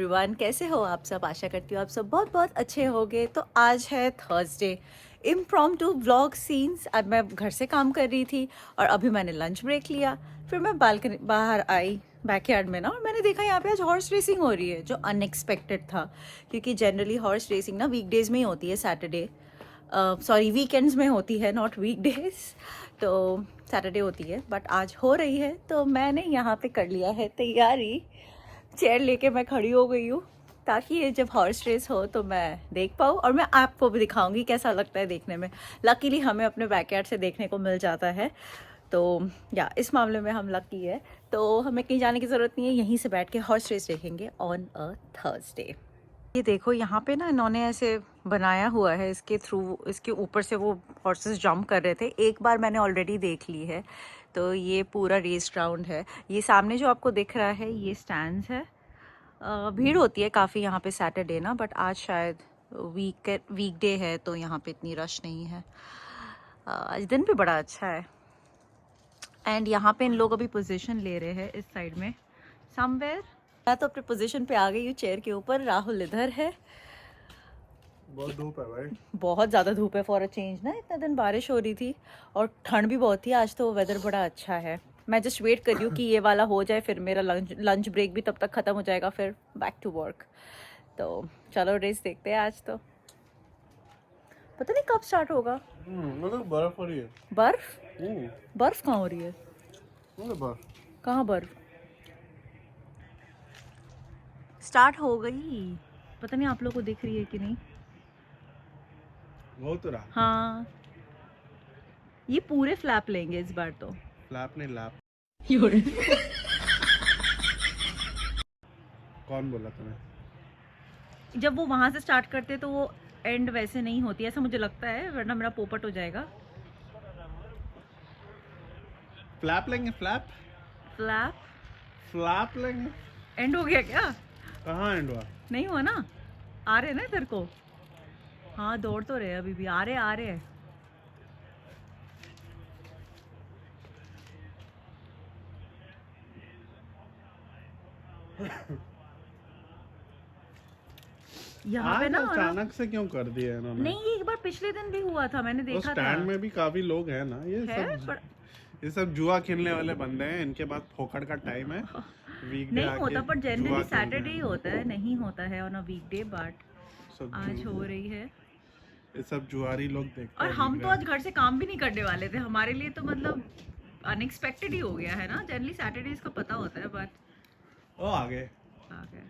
Everyone, कैसे हो आप सब। आशा करती हूँ आप सब बहुत बहुत अच्छे होंगे। तो आज है थर्सडे, इम्प्रॉम्प्टू व्लॉग सीन्स। अब मैं घर से काम कर रही थी और अभी मैंने लंच ब्रेक लिया। फिर मैं बालकनी बाहर आई बैकयार्ड में ना, और मैंने देखा यहाँ पे आज हॉर्स रेसिंग हो रही है, जो अनएक्सपेक्टेड था क्योंकि जनरली हॉर्स रेसिंग ना वीकडेज में ही होती है, सैटरडे सॉरी वीकेंड्स में होती है, नॉट वीकडेज। तो सैटरडे होती है बट आज हो रही है, तो मैंने यहाँ पे कर लिया है तैयारी। चेयर लेके मैं खड़ी हो गई हूँ ताकि ये जब हॉर्स रेस हो तो मैं देख पाऊँ, और मैं आपको भी दिखाऊंगी कैसा लगता है देखने में। लकीली हमें अपने बैकयार्ड से देखने को मिल जाता है, तो या इस मामले में हम लकी है। तो हमें कहीं जाने की ज़रूरत नहीं है, यहीं से बैठ के हॉर्स रेस देखेंगे ऑन अ थर्सडे। ये देखो यहाँ पे ना इन्होंने ऐसे बनाया हुआ है, इसके थ्रू इसके ऊपर से वो हॉर्सेस जंप कर रहे थे। एक बार मैंने ऑलरेडी देख ली है। तो ये पूरा रेस ग्राउंड है। ये सामने जो आपको दिख रहा है ये स्टैंड्स है। भीड़ होती है काफ़ी यहाँ पे सैटरडे ना, बट आज शायद वीकडे है तो यहाँ पे इतनी रश नहीं है। आज दिन भी बड़ा अच्छा है। एंड यहाँ पे इन लोग अभी पोजीशन ले रहे हैं इस साइड में समवेयर। मैं तो अपने पोजीशन पे आ गई हूँ चेयर के ऊपर। राहुल इधर है। बहुत धूप है भाई, बहुत ज़्यादा धूप है फॉर अ चेंज ना। इतना दिन बारिश हो रही थी और ठंड भी बहुत थी। आज तो वेदर बड़ा अच्छा है। मैं जस्ट वेट कर रही हूँ कि ये वाला हो जाए, फिर मेरा लंच ब्रेक भी तब तक ख़त्म हो जाएगा, फिर बैक टू वर्क। तो चलो रेस देखते हैं आज। तो पता नहीं कब स्टार्ट होगा। मतलब बर्फ हो रही है। बर्फ? बर्फ कहाँ हो रही है? बर्फ कहाँ बर्फ? स्टार्ट हो गई, पता नहीं आप लोग को दिख रही है कि नहीं। बहुत रहा। हाँ, ये पूरे फ्लैप लेंगे इस बार तो। लैप नहीं लैप। कौन बोला तुम्हें? जब वो वहां से स्टार्ट करते तो वो एंड वैसे नहीं होती, ऐसा मुझे लगता है, वरना मेरा पोपट हो जाएगा। फ्लैप लेंगे, फ्लैप फ्लैप फ्लैप लेंगे। एंड हो गया क्या? कहाँ एंड हुआ? नहीं हुआ ना, आ रहे ना इधर को। हाँ दौड़ तो रहे, अभी भी आ रहे। यहाँ पे ना अचानक से क्यों कर दिया इन्होंने? नहीं, ये एक बार पिछले दिन भी हुआ था, मैंने देखा था। स्टैंड में भी काफी लोग हैं ना। ये सब जुआ खेलने वाले बंदे हैं, इनके पास फोकट का टाइम है। वीकडे नहीं होता, पर जनरली जुआ सैटरडे ही होता है, नहीं होता है ऑन अ वीकडे, बट आज हो रही है। ये सब जुआरी लोग देखते और हैं। हम तो आज घर से काम भी नहीं करने वाले थे, हमारे लिए तो मतलब अनएक्सपेक्टेड ही हो गया है ना। जनरली सैटरडेज का पता होता है, बट ओ आगे आ गए।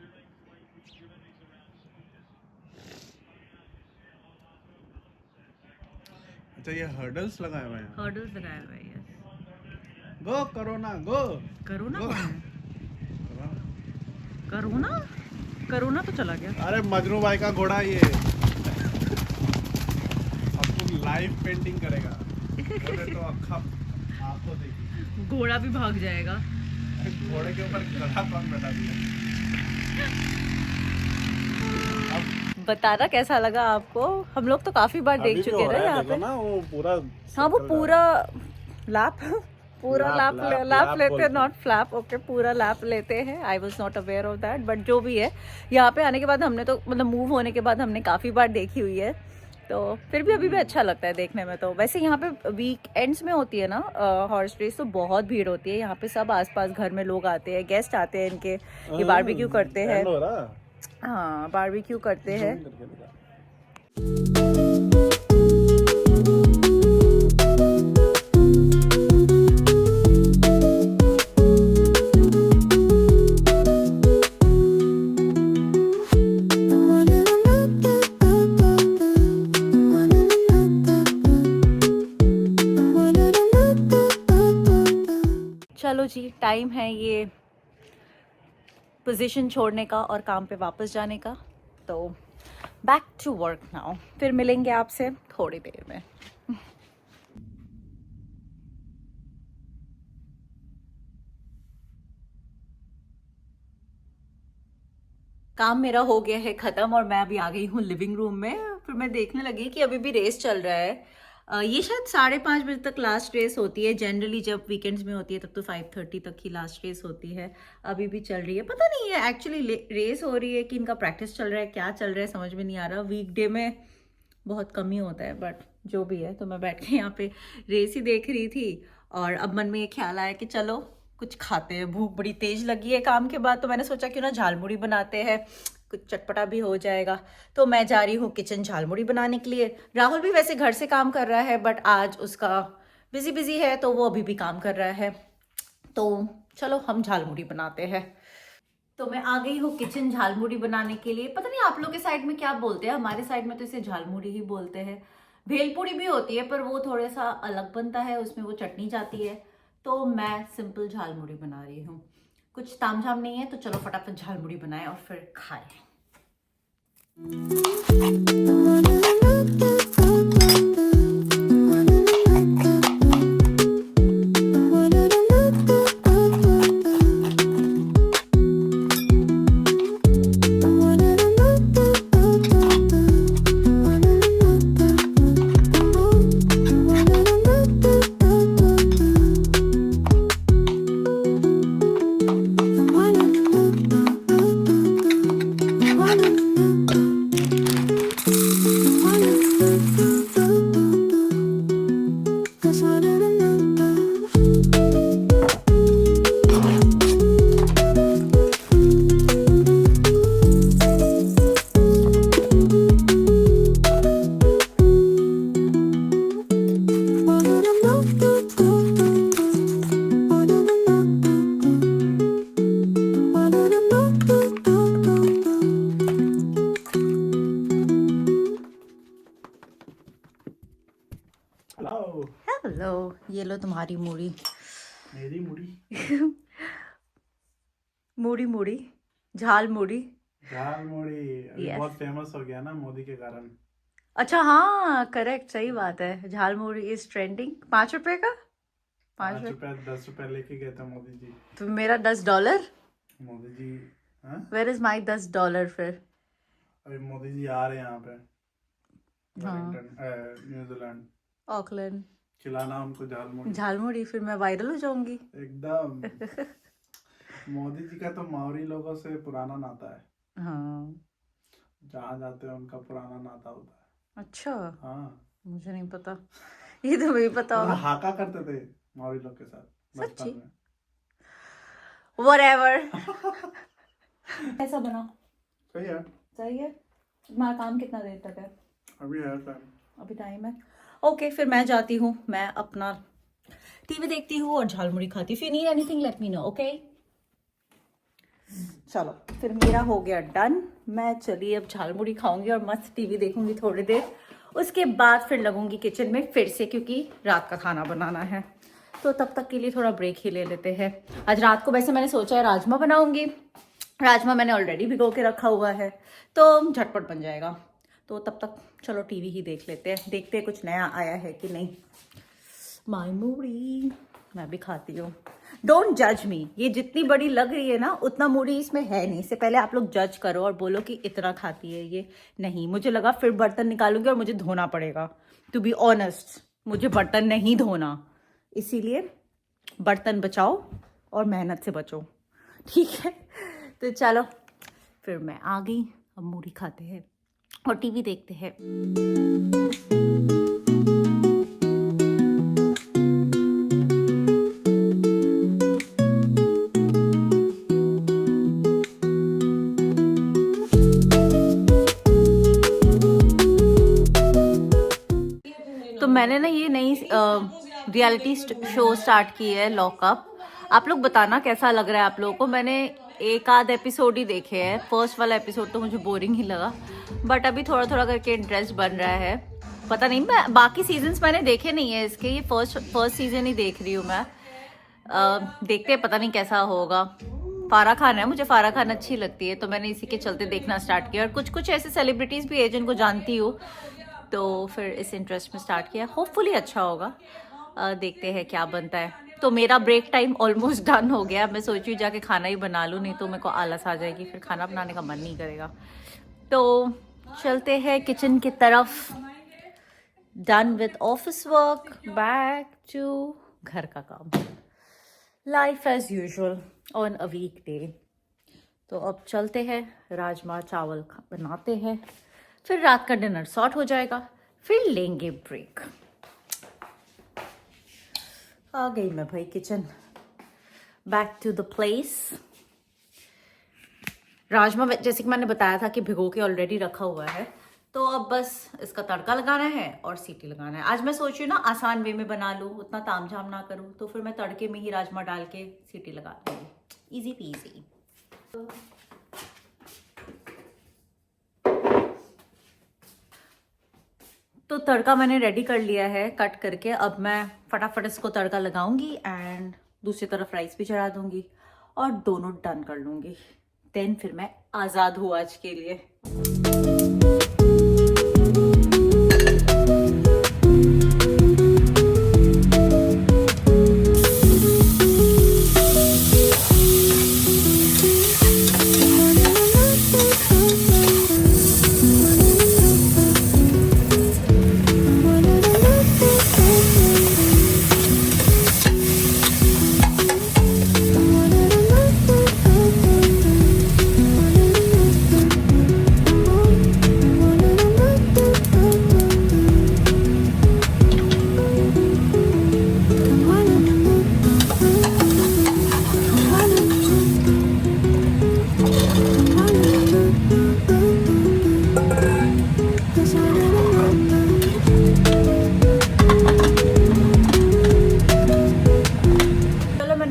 अच्छा, ये हर्डल्स लगाए हुए हैं। हर्डल्स लगाए हुए हैं, yes. Go corona go. Corona go. कौन है? करोना? करोना तो चला गया। अरे मजनू भाई का घोड़ा ये अब तुम लाइव पेंटिंग करेगा तो अक्खा आंखों देखी। घोड़ा भी भाग जाएगा। घोड़े के ऊपर गधा कौन बैठा दिया? बताना कैसा लगा आपको। हम लोग तो काफी बार देख चुके हैं यहाँ पे ना वो पूरा। हाँ वो पूरा लैप पूरा लैप लेते हैं, नॉट फ्लैप। ओके, पूरा लैप लेते हैं। I was not aware of that, but जो भी है यहाँ पे आने के बाद हमने तो मतलब मूव होने के बाद हमने काफ़ी बार देखी हुई है, तो फिर भी अभी भी अच्छा लगता है देखने में। तो वैसे यहाँ पे वीक एंड्स में होती है ना हॉर्स रेस, तो बहुत भीड़ होती है यहाँ पे। सब आसपास घर में लोग आते हैं, गेस्ट आते हैं इनके, ये बारबेक्यू करते हैं। हाँ बारबेक्यू करते हैं। चलो जी, टाइम है ये पोजीशन छोड़ने का और काम पे वापस जाने का। तो बैक टू वर्क नाउ। फिर मिलेंगे आपसे थोड़ी देर में। काम मेरा हो गया है ख़त्म और मैं अभी आ गई हूँ लिविंग रूम में। फिर मैं देखने लगी कि अभी भी रेस चल रहा है। ये शायद 5:30 बजे तक लास्ट रेस होती है। जनरली जब वीकेंड्स में होती है तब तो 5:30 तक ही लास्ट रेस होती है। अभी भी चल रही है, पता नहीं है एक्चुअली रेस हो रही है कि इनका प्रैक्टिस चल रहा है, क्या चल रहा है समझ में नहीं आ रहा। वीकडे में बहुत कम ही होता है, बट जो भी है। तो मैं बैठ के यहाँ पे रेस ही देख रही थी और अब मन में ये ख्याल आया कि चलो कुछ खाते हैं, भूख बड़ी तेज लगी है काम के बाद। तो मैंने सोचा क्यों ना झालमुड़ी बनाते हैं, कुछ चटपटा भी हो जाएगा। तो मैं जा रही हूँ किचन झालमुड़ी बनाने के लिए। राहुल भी वैसे घर से काम कर रहा है, बट आज उसका बिजी है तो वो अभी भी काम कर रहा है। तो चलो हम झालमुड़ी बनाते हैं। तो मैं आ गई हूँ किचन झालमुड़ी बनाने के लिए। पता नहीं आप लोग के साइड में क्या बोलते हैं, हमारे साइड में तो इसे झालमुड़ी ही बोलते हैं। भेलपूड़ी भी होती है पर वो थोड़ा सा अलग बनता है, उसमें वो चटनी जाती है। तो मैं सिंपल झालमुड़ी बना रही हूँ, कुछ तामझाम नहीं है। तो चलो फटाफट झालमुड़ी बनाएं और फिर खाएं। हेलो, ये लो तुम्हारी मूड़ी। मेरी मुड़ी? मूड़ी झालमुड़ी। झालमुड़ी अभी Yes. बहुत फेमस हो गया ना मोदी के कारण। अच्छा हाँ, करेक्ट, सही बात है। Jhalmuri is trending. 5 रुपए का, 5 5 रुपए 10 रुपए लेके गए थे मोदी जी। तो मेरा $10। मोदी जी हाँ? वेयर इज माई $10 फिर? अभी मोदी जी आ रहे हैं यहाँ पे हाँ। न्यूजीलैंड। ऑकलैंड। खिलाना उनको झालमुड़ी। झालमुड़ी, फिर मैं वायरल हो जाऊंगी। एकदम। मोदी जी का तो मावरी लोगों से पुराना नाता है। हाँ। जहाँ जाते हैं उनका पुराना नाता होता है। अच्छा, हाँ, मुझे नहीं पता, ये तो मुझे पता मतलब होगा। हाका करते थे मावरी लोग के साथ सच्ची? बचपन में। Whatever. ऐसा बना सही है। सही है। तुम्हारा काम कितना देर तक है? अभी है टाइम। अभी टाइम है। ओके, फिर मैं जाती हूँ, मैं अपना टीवी देखती हूँ और झालमुड़ी खाती हूँ। If you need anything let me know, okay? चलो, फिर मेरा हो गया डन। मैं चली अब झालमुड़ी खाऊंगी और मस्त टीवी देखूंगी थोड़ी देर। उसके बाद फिर लगूंगी किचन में फिर से, क्योंकि रात का खाना बनाना है। तो तब तक के लिए थोड़ा ब्रेक ही ले लेते हैं। आज रात को वैसे मैंने सोचा है राजमा बनाऊंगी। राजमा मैंने ऑलरेडी भिगो के रखा हुआ है, तो झटपट बन जाएगा। तो तब तक चलो टीवी ही देख लेते हैं, देखते हैं कुछ नया आया है कि नहीं। माई मूड़ी मैं भी खाती हूँ। डोंट जज मी, ये जितनी बड़ी लग रही है ना उतना मूड़ी इसमें है नहीं। इससे पहले आप लोग जज करो और बोलो कि इतना खाती है ये। नहीं, मुझे लगा फिर बर्तन निकालूंगी और मुझे धोना पड़ेगा। टू बी ऑनेस्ट, मुझे बर्तन नहीं धोना, इसीलिए बर्तन बचाओ और मेहनत से बचो, ठीक है? तो चलो फिर मैं आ गई, अब मूढ़ी खाते हैं और टीवी देखते हैं। तो मैंने ना ये नई रियलिटी शो स्टार्ट की है, लॉकअप। आप लोग बताना कैसा लग रहा है आप लोगों को। मैंने एक आध एपिसोड ही देखे हैं। फर्स्ट वाला एपिसोड तो मुझे बोरिंग ही लगा, बट अभी थोड़ा थोड़ा करके इंटरेस्ट बन रहा है। पता नहीं, मैं बाकी सीजन्स मैंने देखे नहीं है इसके, ये फर्स्ट सीजन ही देख रही हूँ मैं। देखते हैं, पता नहीं कैसा होगा। फारा खान है, मुझे फारा खान अच्छी लगती है, तो मैंने इसी के चलते देखना स्टार्ट किया। और कुछ कुछ ऐसे सेलिब्रिटीज़ भी है जिनको जानती हूँ, तो फिर इस इंटरेस्ट में स्टार्ट किया। होपफुली अच्छा होगा, देखते हैं क्या बनता है। तो मेरा ब्रेक टाइम ऑलमोस्ट डन हो गया। मैं सोच रही हूँ जाके खाना ही बना लूँ, नहीं तो मेरे को आलस आ जाएगी, फिर खाना बनाने का मन नहीं करेगा। तो चलते हैं किचन की तरफ, done with office work, back to घर का काम, life as usual on a weekday. तो अब चलते हैं, राजमा चावल बनाते हैं, फिर रात का डिनर सॉर्ट हो जाएगा, फिर लेंगे ब्रेक। आ गई मैं भाई kitchen, back to the place. राजमा जैसे कि मैंने बताया था कि भिगो के ऑलरेडी रखा हुआ है, तो अब बस इसका तड़का लगाना है और सीटी लगाना है। आज मैं सोच रही हूँ ना आसान वे में बना लूँ, उतना तामझाम ना करूँ, तो फिर मैं तड़के में ही राजमा डाल के सीटी लगा दूँगी, इजी पीजी। तो तड़का मैंने रेडी कर लिया है कट करके, अब मैं फटाफट इसको तड़का लगाऊंगी एंड दूसरी तरफ राइस भी चढ़ा दूंगी और दोनों डन कर लूंगी। देन फिर मैं आज़ाद हूँ आज के लिए।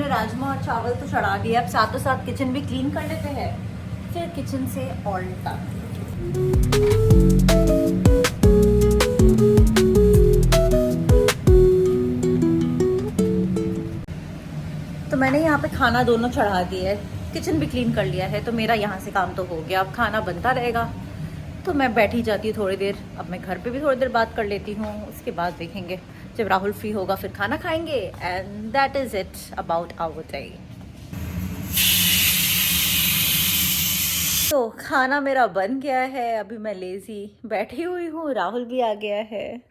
राजमा और चावल तो चढ़ा दिया, अब साथों साथ किचन भी क्लीन कर लेते हैं, फिर किचन से ऑल्टा। तो मैंने यहाँ पे खाना दोनों चढ़ा दिया है, किचन भी क्लीन कर लिया है, तो मेरा यहाँ से काम तो हो गया, अब खाना बनता रहेगा। तो मैं बैठी जाती हूँ थोड़ी देर, अब मैं घर पे भी थोड़ी देर बात कर लेती हूँ, उसके बाद देखेंगे जब राहुल फ्री होगा फिर खाना खाएंगे। And that is it about our day. तो खाना मेरा बन गया है, अभी मैं लेज़ी बैठी हुई हूँ, राहुल भी आ गया है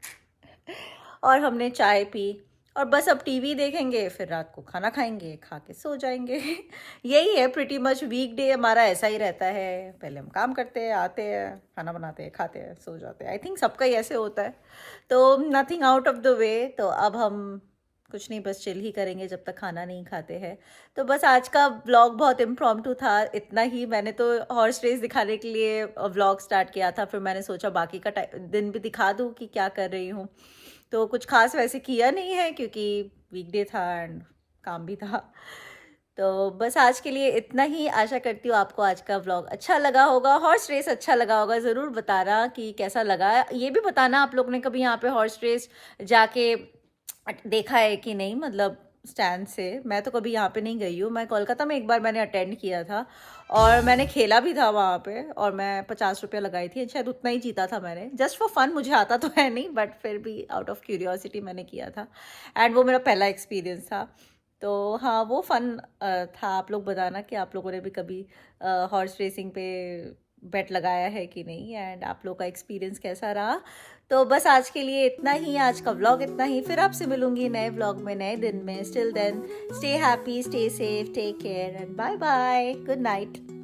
और हमने चाय पी और बस अब टीवी देखेंगे, फिर रात को खाना खाएंगे, खा के सो जाएंगे। यही है प्रिटी मच वीक डे हमारा, ऐसा ही रहता है। पहले हम काम करते हैं, आते हैं, खाना बनाते हैं, खाते हैं, सो जाते हैं। आई थिंक सबका ही ऐसे होता है, तो nothing out of the way. तो अब हम कुछ नहीं, बस चिल ही करेंगे जब तक खाना नहीं खाते हैं। तो बस आज का व्लॉग बहुत इम्प्रॉम्प्टू था, इतना ही। मैंने तो हॉर्स रेस दिखाने के लिए व्लॉग स्टार्ट किया था, फिर मैंने सोचा बाकी का दिन भी दिखा दूँ कि क्या कर रही हूँ। तो कुछ खास वैसे किया नहीं है क्योंकि वीकडे था एंड काम भी था। तो बस आज के लिए इतना ही। आशा करती हूँ आपको आज का व्लॉग अच्छा लगा होगा, हॉर्स रेस अच्छा लगा होगा। ज़रूर बताना कि कैसा लगा। ये भी बताना आप लोग ने कभी यहाँ पे हॉर्स रेस जाके देखा है कि नहीं, मतलब स्टैंड से। मैं तो कभी यहाँ पे नहीं गई हूँ। मैं कोलकाता में एक बार मैंने अटेंड किया था और मैंने खेला भी था वहाँ पे, और मैं 50 रुपये लगाई थी, शायद उतना ही जीता था मैंने, जस्ट फॉर फन। मुझे आता तो है नहीं, बट फिर भी आउट ऑफ क्यूरियोसिटी मैंने किया था एंड वो मेरा पहला एक्सपीरियंस था। तो हाँ, वो फन था। आप लोग बताना कि आप लोगों ने भी कभी हॉर्स रेसिंग पे बेट लगाया है कि नहीं, एंड आप लोग का एक्सपीरियंस कैसा रहा। तो बस आज के लिए इतना ही, आज का व्लॉग इतना ही। फिर आपसे मिलूंगी नए व्लॉग में, नए दिन में। Still then, stay happy, stay safe, take care and bye bye, good night.